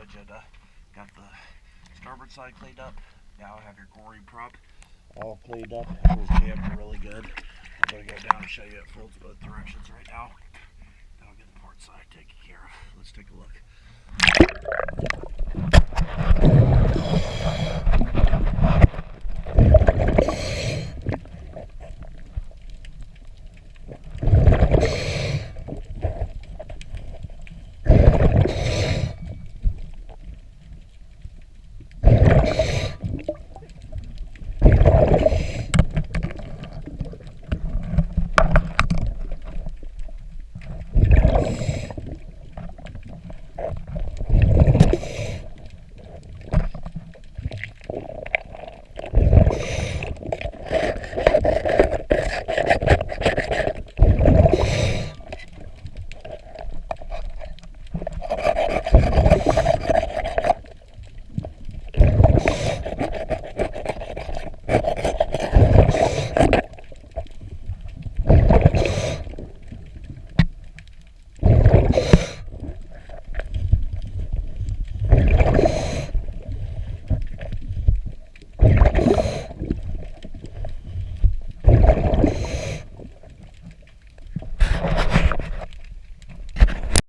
Ajenda. Got the starboard side cleaned up. Now I have your gory prop all cleaned up. It was jammed really good. I'm going to go down and show you it folds both directions right now. Then I'll get the port side taken care of. Let's take a look.